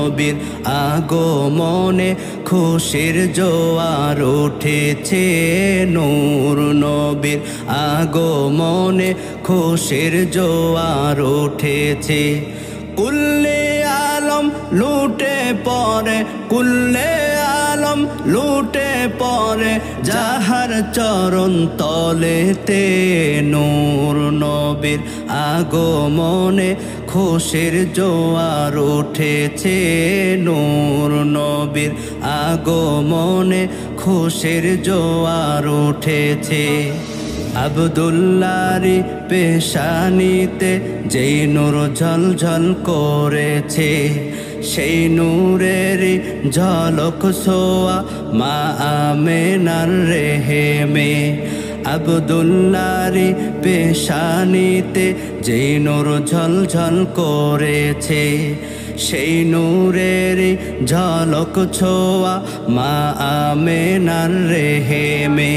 নবীর আগমনে খুশির জোয়ার উঠেছে, নূর নবীর আগমনে খুশির জোয়ার উঠেছে। কুল্লে আলম লুটে পড়ে, কুল্লে আলম লুটে পড়ে যাহার চরণ তলেতে, নূর নবীর আগমনে খুশির জোয়ার উঠেছে, নূর নবীর আগমনে খুশির জোয়ার উঠেছে। আব্দুল্লাহরি পেশানিতে যেই নূর ঝলঝল করেছে, সেই নূরেরই ঝলক ছোঁয়া মা আমেনার রেহেমে। আব্দুল্লাহরি পেশানিতে যেই নূর ঝলঝল করেছে, সেই নূরেরই ঝলক ছোঁয়া মা আমেনার রেহেমে।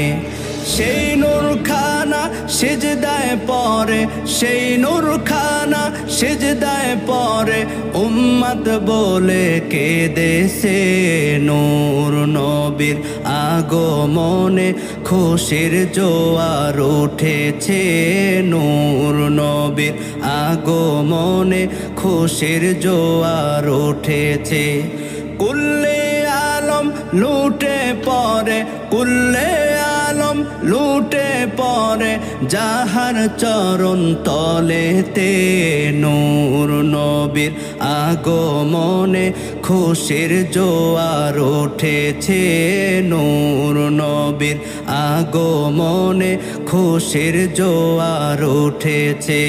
সেই নূর খানা সিজদায় পড়ে, সেই নূর খানা সিজদায় পড়ে উম্মত বলে কেঁদেছে, নূর নবীর আগমনে খুশির জোয়ার উঠেছে, নূর নবীর আগমনে খুশির জোয়ার উঠেছে। কুল্লে আলম লুটে পড়ে, কুল্লে আলম লুটে পড়ে যাহার চরণ তলেতে, নূর নবীর আগমনে খুশির জোয়ার উঠেছে, নূর নবীর আগমনে খুশির জোয়ার উঠেছে।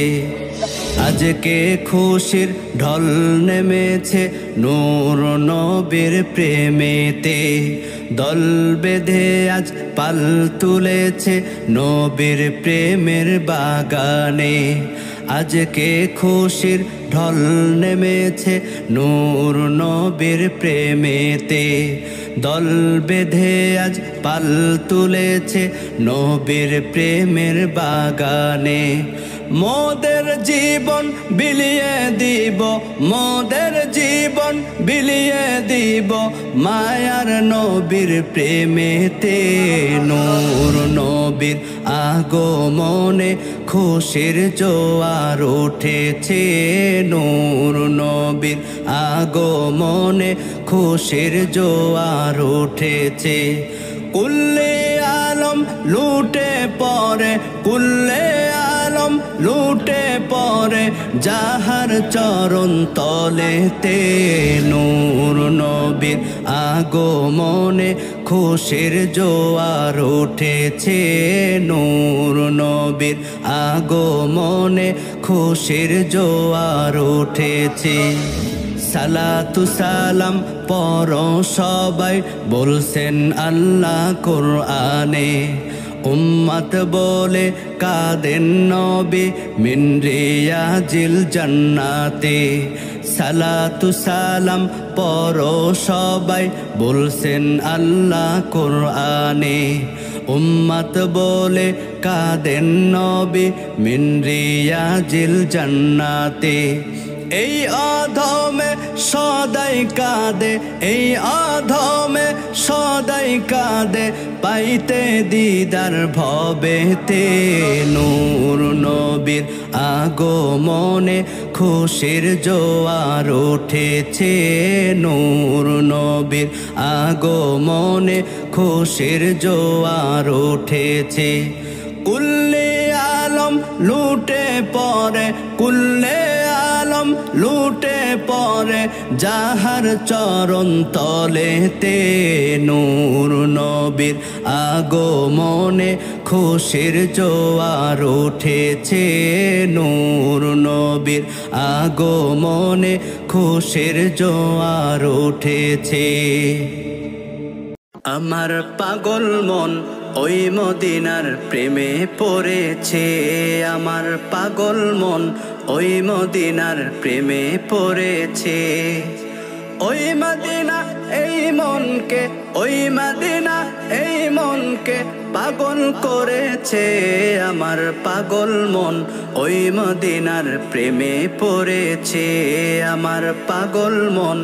আজকে খুশির ঢল নেমেছে নূর নবীর প্রেমেতে, দল বেঁধে আজ পাল তুলেছে নবীর প্রেমের বাগানে। আজকে খুশির ঢল নেমেছে নূর নবীর প্রেমেতে, দল বেঁধে আজ পাল তুলেছে নবীর প্রেমের বাগানে। মোদের জীবন বিলিয়ে দিব, মোদের জীবন বিলিয়ে দিব মায়ার নবীর প্রেমেতে, নূর নবীর আগমনে খুশির জোয়ার উঠেছে, নূর নবীর আগমনে খুশির জোয়ার উঠেছে। কুল্লে আলম লুটে পড়ে, কুল্লে আলম লুটে পড়ে যাহার চরণ তলেতে, নূর নবীর আগমনে খুশির জোয়ার উঠেছে, নূর নবীর আগমনে খুশির জোয়ার উঠেছে। সালাতু সালাম পড়ো সবাই বলছেন আল্লাহ কোরআনে, উম্মত বলে কাঁদেন নবী মিন রিয়াজিল জান্নাতে। সালাতু সালাম পড়ো সবাই বলছেন আল্লাহ কোরআনে, উম্মত বলে কাঁদেন নবী মিন রিয়াজিল জান্নাতে। এই অধমে সদাই কাঁদে, এই অধমে সদাই কাঁদে পাইতে দিদার ভবেতে, নূর নবীর আগমনে খুশির জোয়ার উঠেছে, নূর নবীর আগমনে খুশির জোয়ার উঠেছে। কুল্লে আলম লুটে পড়ে, কুল্লে আলম লুটে পড়ে যাহার চরণ তলেতে, নূর নবীর আগমনে খুশির জোয়ার উঠেছে, নূর নবীর আগমনে খুশির জোয়ার উঠেছে। আমার পাগল মন ওই মদিনার প্রেমে পড়েছে, আমার পাগল মন ওই মদিনার প্রেমে পড়েছে। ওই মদিনা এই মনকে, ওই মদিনা এই মনকে পাগল করেছে আমার পাগল মন। ওই মদিনার প্রেমে পড়েছে আমার পাগল মন,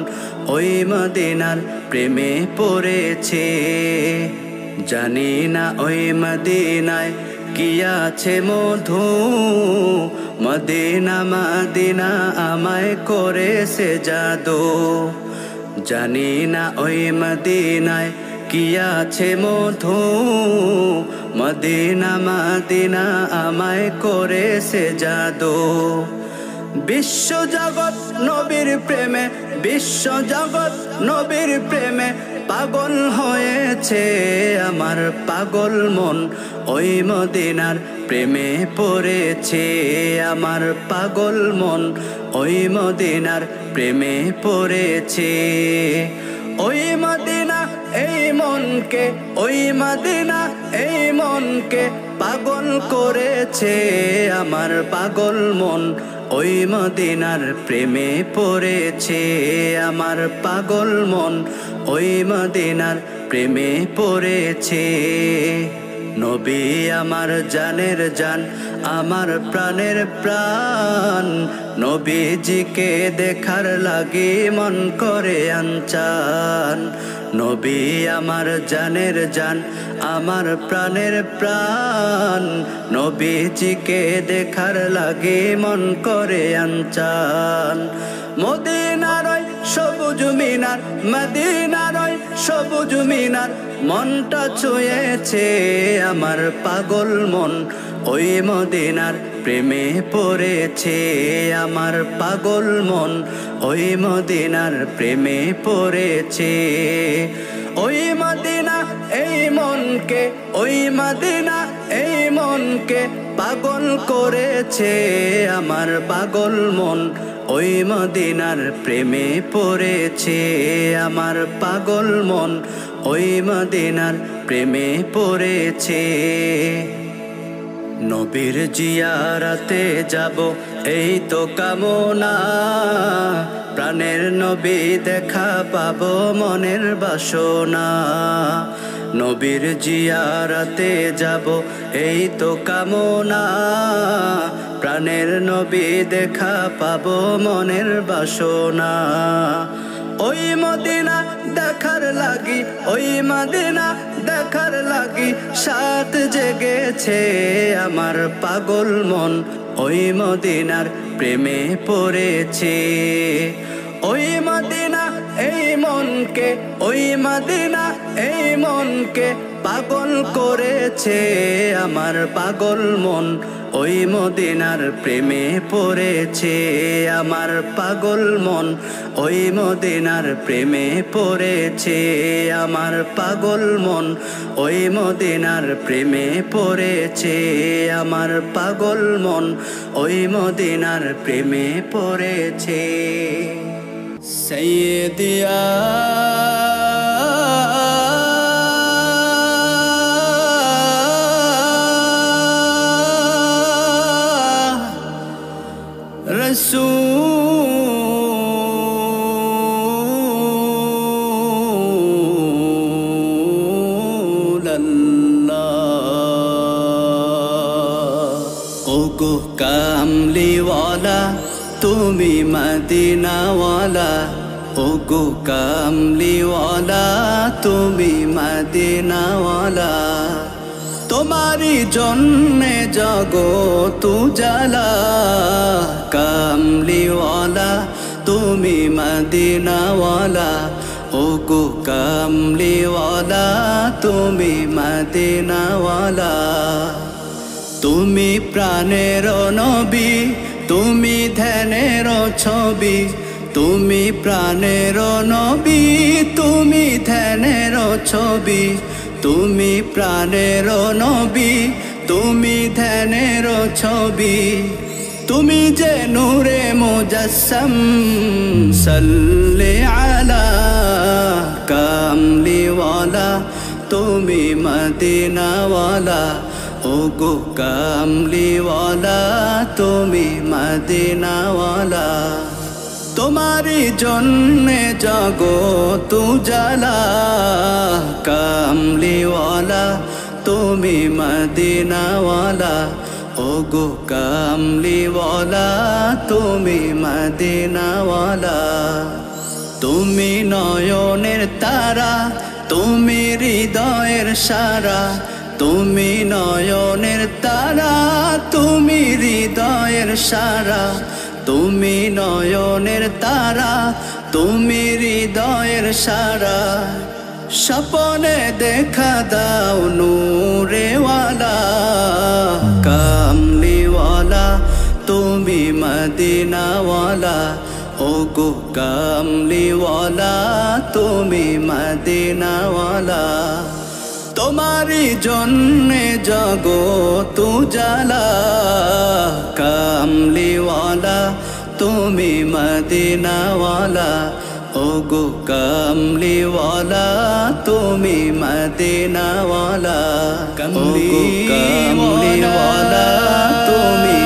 ওই মদিনার প্রেমে পড়েছে। জানি না ওই মদিনায় কি আছে মধু, মদিনা মদিনা আমায় করেছে জাদু। জানি না ওই মদিনায় কি আছে মধু, মদিনা মদিনা আমায় করেছে জাদু। বিশ্ব জগৎ নবীর প্রেমে, বিশ্ব জগৎ নবীর প্রেমে পাগল হয়েছে আমার পাগল মন। ওই মদিনার প্রেমে পড়েছে আমার পাগল মন, ওই মদিনার প্রেমে পড়েছে। ওই মদিনা এই মনকে, ওই মদিনা এই মনকে পাগল করেছে আমার পাগল মন। ওই মদিনার প্রেমে পড়েছে আমার পাগল মন, ওই মদিনার প্রেমে পড়েছে। নবী আমার জানের জান, আমার প্রাণের প্রাণ, নবীজিকে দেখার লাগি মন করে আনচান। নবী আমার জানের জান, আমার প্রাণের প্রাণ, নবীজিকে দেখার লাগি মন করে আনচান। মদিনার ওই সবুজ মিনার, মদিনার ওই সবুজ মিনার মনটা ছুঁয়েছে আমার পাগল মন। ওই মদিনার প্রেমে পড়েছে আমার পাগল মন, ওই মদিনার প্রেমে পড়েছে। ওই মদিনা এই মনকে, ওই মদিনা এই মনকে পাগল করেছে আমার পাগল মন। ওই মদিনার প্রেমে পড়েছে আমার পাগল মন, ওই মদিনার প্রেমে পড়েছে। নবীর জিয়ারতে যাব এই তো কামনা, প্রাণের নবী দেখা পাবো মনের বাসনা। নবীর জিয়ারতে যাব এই তো কামনা, প্রাণের নবী দেখা পাবো মনের বাসনা। ওই মদিনা দেখার লাগি, ওই মদিনা দেখার লাগি সাত জেগেছে আমার পাগল মন। ওই মদিনার প্রেমে পড়েছে। ওই মদিনা এই মনকে, ওই মদিনা এই মনকে পাগল করেছে আমার পাগল মন। ওই মদিনার প্রেমে পড়েছে আমার পাগল মন, ওই মদিনার প্রেমে পড়েছে আমার পাগল মন। ওই মদিনার প্রেমে পড়েছে আমার পাগল মন, ওই মদিনার প্রেমে পড়েছে। সাইয়্যিদিয়া রাসূলুল্লাহ। ওগো কামলিওয়ালা তুমি মদিনাওয়ালা, ওগো কামলিওয়ালা তুমি মদিনাওয়ালা। তোমারি জন্যে জগৎ উজালা, কামলিওয়ালা তুমি মদিনাওয়ালা, ওগো কামলিওয়ালা তুমি মদিনাওয়ালা। তুমি প্রাণের নবী, তুমি ধ্যানের ছবি, তুমি প্রাণের নবী, তুমি ধ্যানের ছবি। তুমি প্রাণের নবী, তুমি ধ্যানের ছবি। তুমি যে নূরে মুজাসসাম, সাল্লি আলা কামলিওয়ালা তুমি মদিনাওয়ালা, ওগো কামলিওয়ালা তুমি মদিনাওয়ালা। তোমারি জন্যে জগৎ উজালা কামলিওয়ালা তুমি মদিনাওয়ালা ওগো কামলিওয়ালা তুমি মদিনাওয়ালা তুমি নয়নের তারা তুমি হৃদয়ের সারা তুমি নয়নের তারা তুমি হৃদয়ের সারা তুমি নয়নের তারা তুমি হৃদয়ের সারা স্বপনে দেখা দাও নূরেওয়ালা কামলিওয়ালা তুমি মদিনাওয়ালা ওগো কামলিওয়ালা তুমি মদিনাওয়ালা তোমারি জন্যে জগৎ উজালা কামলিওয়ালা তুমি মদিনাওয়ালা ওগো কামলিওয়ালা তুমি মদিনাওয়ালা কামলিওয়ালা তুমি